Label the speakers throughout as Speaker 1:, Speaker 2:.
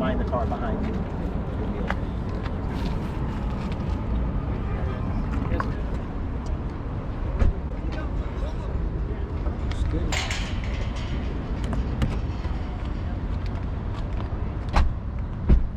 Speaker 1: find the car behind you.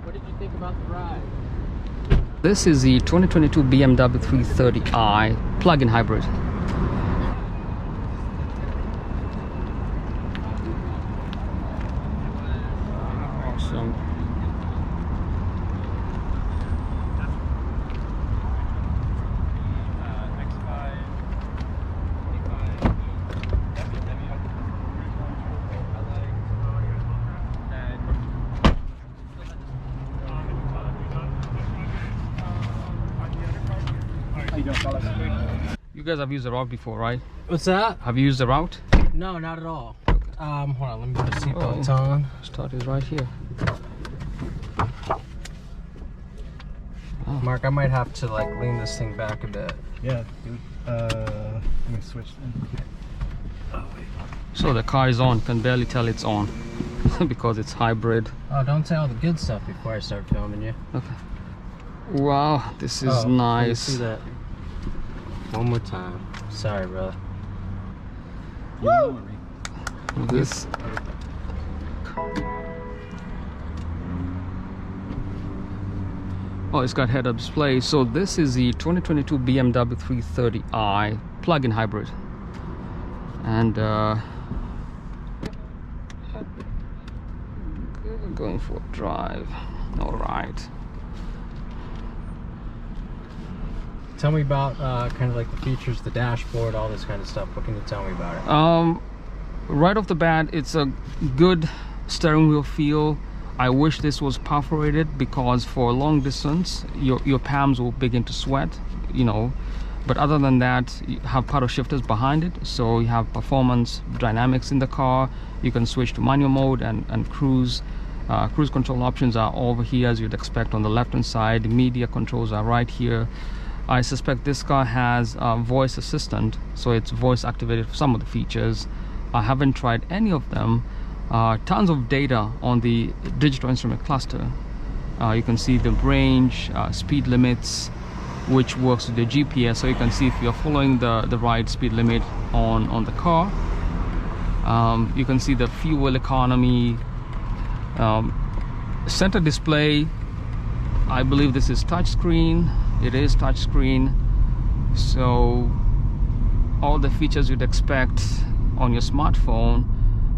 Speaker 2: What did you think about the ride?
Speaker 3: This is the 2022 BMW 330i plug-in hybrid. Awesome. You guys have used the route before, right?
Speaker 2: What's that?
Speaker 3: Have you used the route?
Speaker 2: No, not at all. Hold on, let me put the seatbelt on.
Speaker 3: Start is right here.
Speaker 2: Mark, I might have to like lean this thing back a bit.
Speaker 1: Yeah, dude. Let me switch then. Oh, wait.
Speaker 3: So the car is on. Can barely tell it's on because it's hybrid.
Speaker 2: Oh, don't say all the good stuff before I start filming you.
Speaker 3: Okay. Wow, this is
Speaker 2: Let me
Speaker 3: nice.
Speaker 2: see that one more time. Sorry, brother.
Speaker 1: Woo!
Speaker 3: This. Oh, it's got head-up display. So this is the 2022 BMW 330i plug-in hybrid, and going for a drive. All right.
Speaker 2: Tell me about kind of like the features, the dashboard, all this kind of stuff. What can you tell me about it?
Speaker 3: Right off the bat, it's a good steering wheel feel. I wish this was perforated because for long distance your palms will begin to sweat, you know, but other than that, you have paddle shifters behind it, so you have performance dynamics in the car. You can switch to manual mode and cruise. Cruise control options are over here, as you'd expect, on the left hand side. Media controls are right here. I suspect this car has a voice assistant, so it's voice activated for some of the features. I haven't tried any of them. Tons of data on the digital instrument cluster. You can see the range, speed limits, which works with the GPS, so you can see if you're following the right speed limit on the car. You can see the fuel economy. Center display, I believe this is touchscreen. It is touchscreen, so all the features you'd expect on your smartphone.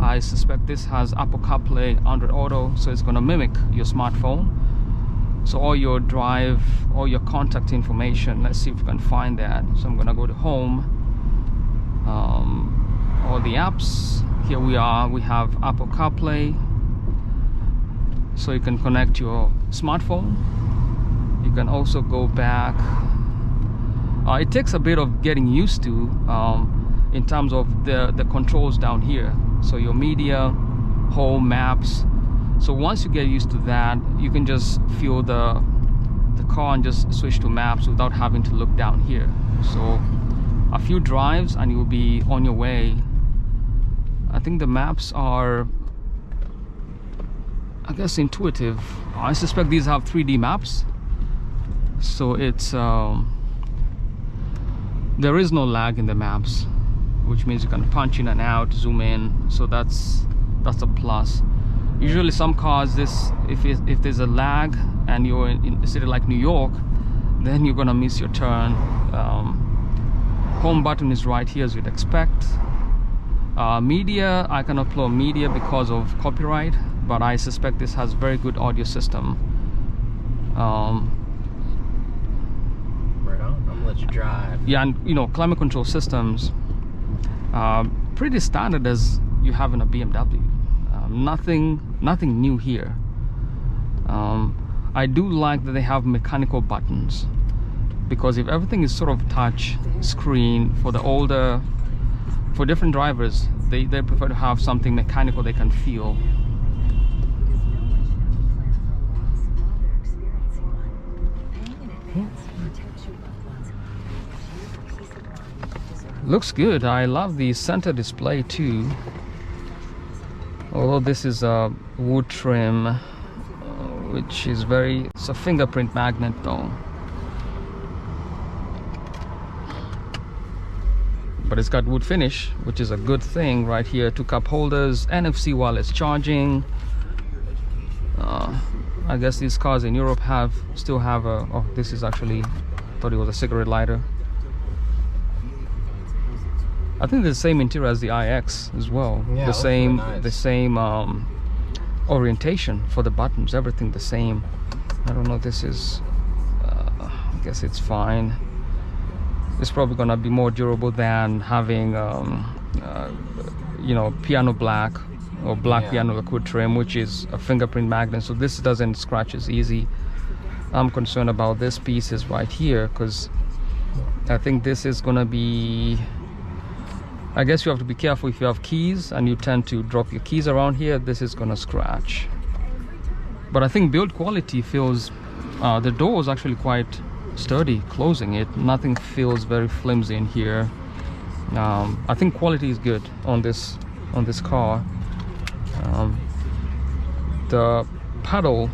Speaker 3: I suspect this has Apple Carplay, Android Auto, so it's going to mimic your smartphone. So all your drive, all your contact information, let's see if we can find that. So I'm going to go to home. All the apps, here we are. We have Apple Carplay, so you can connect your smartphone. You can also go back. It takes a bit of getting used to in terms of the controls down here. So your media, home, maps. So once you get used to that, you can just feel the car and just switch to maps without having to look down here. So a few drives and you'll be on your way. I think the maps are, I guess, intuitive. I suspect these have 3D maps. So it's there is no lag in the maps, which means you can punch in and out, zoom in. So that's a plus. Usually some cars, if there's a lag and you're in a city like New York, then you're gonna miss your turn. Home button is right here, as you'd expect. Media, I cannot upload media because of copyright, but I suspect this has very good audio system.
Speaker 2: Right on. I'm gonna let you drive.
Speaker 3: Yeah, and you know, climate control systems, pretty standard as you have in a BMW. Nothing new here. I do like that they have mechanical buttons, because if everything is sort of touch screen for different drivers, they prefer to have something mechanical they can feel. Looks good. I love the center display too. Although this is a wood trim, which is it's a fingerprint magnet though. But it's got wood finish, which is a good thing. Right here, 2 cup holders, NFC wireless charging. I guess these cars in Europe still have a, oh, this is actually, thought it was a cigarette lighter. I think the same interior as the iX as well.
Speaker 2: Yeah,
Speaker 3: the same,
Speaker 2: really nice.
Speaker 3: the same orientation for the buttons, everything the same. I don't know, this is, I guess it's fine. It's probably gonna be more durable than having, you know, piano black or black piano liquid trim, which is a fingerprint magnet. So this doesn't scratch as easy. I'm concerned about this pieces right here, because I think this is gonna be, I guess you have to be careful if you have keys and you tend to drop your keys around here. This is gonna scratch. But I think build quality feels, the door is actually quite sturdy closing it. Nothing feels very flimsy in here. I think quality is good on this car. The pedal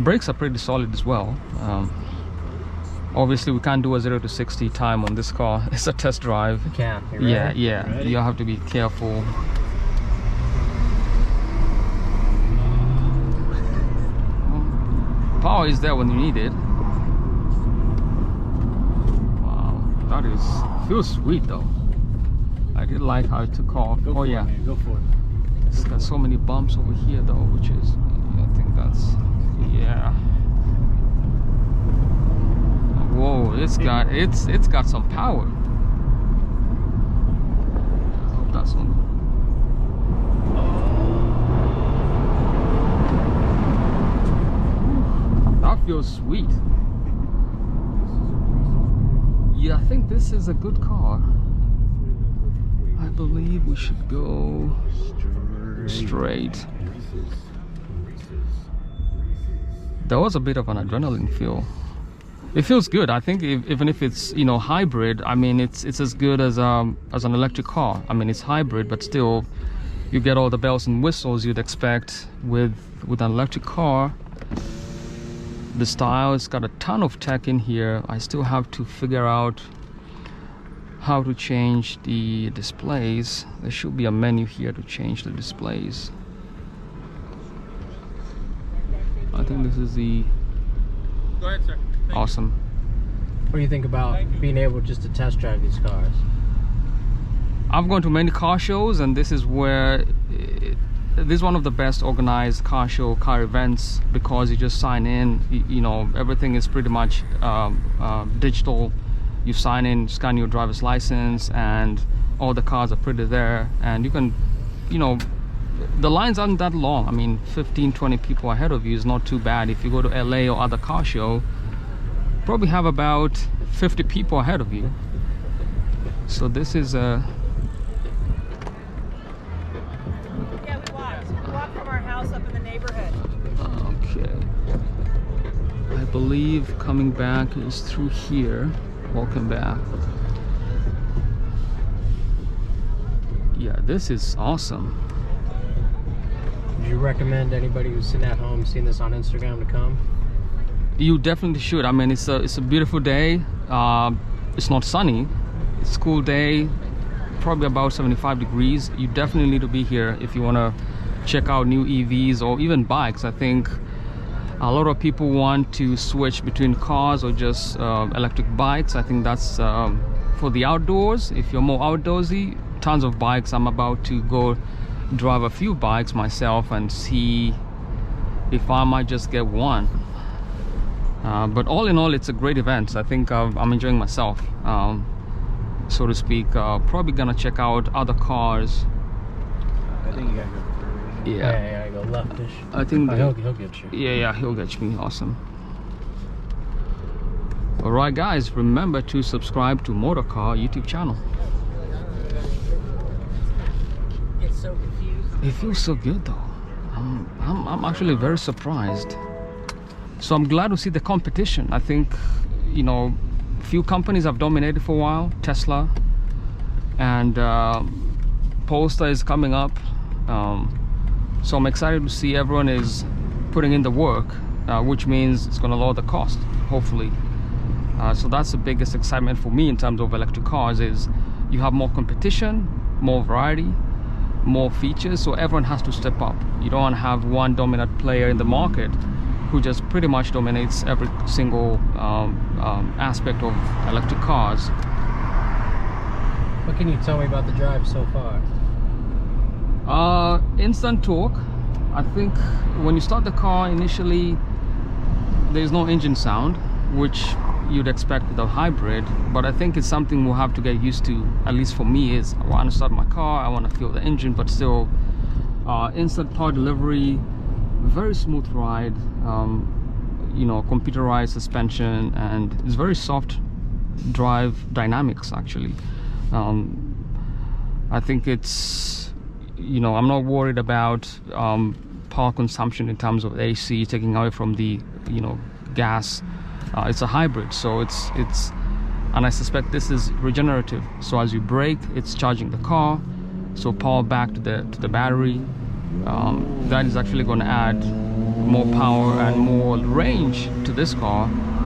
Speaker 3: brakes are pretty solid as well. Obviously we can't do a 0 to 60 time on this car. It's a test drive.
Speaker 2: You can.
Speaker 3: Yeah, you have to be careful. Power is there when you need it. Wow, that feels sweet though. I did like how it took off.
Speaker 1: Go for it, man. Go for it.
Speaker 3: It's got so many bumps over here though, which is, I think that's, yeah. Whoa, it's got some power. I hope that's on. That feels sweet. Yeah, I think this is a good car. I believe we should go straight. There was a bit of an adrenaline feel. It feels good. I think even if it's, you know, hybrid, I mean, it's as good as an electric car. I mean, it's hybrid, but still, you get all the bells and whistles you'd expect with an electric car. The style, it's got a ton of tech in here. I still have to figure out how to change the displays. There should be a menu here to change the displays. I think this is the...
Speaker 4: Go ahead, sir.
Speaker 3: Awesome.
Speaker 2: What do you think about being able just to test drive these cars?
Speaker 3: I've gone to many car shows, and this is where this is one of the best organized car events, because you just sign in. You know, everything is pretty much digital. You sign in, scan your driver's license, and all the cars are pretty there, and you can, you know, the lines aren't that long. I mean, 15-20 people ahead of you is not too bad. If you go to LA or other car show, probably have about 50 people ahead of you. So this is a...
Speaker 5: Yeah, we walked from our house up in the neighborhood.
Speaker 3: Okay. I believe coming back is through here. Welcome back. Yeah, this is awesome.
Speaker 2: Would you recommend anybody who's sitting at home seeing this on Instagram to come?
Speaker 3: You definitely should. I mean, it's a beautiful day. It's not sunny. It's a cool day, probably about 75 degrees. You definitely need to be here if you want to check out new EVs or even bikes. I think a lot of people want to switch between cars or just electric bikes. I think that's for the outdoors. If you're more outdoorsy, tons of bikes. I'm about to go drive a few bikes myself and see if I might just get one. But all in all, it's a great event. I think I'm enjoying myself, so to speak. Probably gonna check out other cars.
Speaker 1: I think you gotta go.
Speaker 2: Yeah, I go leftish.
Speaker 3: I think
Speaker 2: he'll get you.
Speaker 3: Yeah, he'll get me. Awesome. All right, guys, remember to subscribe to Motorcar YouTube channel.
Speaker 5: It's so confused.
Speaker 3: It feels so good though. I'm actually very surprised. So I'm glad to see the competition. I think, you know, few companies have dominated for a while. Tesla and Polestar is coming up. So I'm excited to see everyone is putting in the work, which means it's going to lower the cost, hopefully. So that's the biggest excitement for me in terms of electric cars, is you have more competition, more variety, more features, so everyone has to step up. You don't want to have one dominant player in the market who just pretty much dominates every single aspect of electric cars.
Speaker 2: What can you tell me about the drive so far?
Speaker 3: Instant torque. I think when you start the car initially, there's no engine sound, which you'd expect with a hybrid, but I think it's something we'll have to get used to. At least for me, is I want to start my car, I want to feel the engine, but still instant power delivery, very smooth ride, you know, computerized suspension, and it's very soft drive dynamics actually. I think it's, you know, I'm not worried about power consumption in terms of AC taking away from the, you know, gas. It's a hybrid, so it's and I suspect this is regenerative, so as you brake, it's charging the car, so power back to the battery. That is actually going to add more power and more range to this car.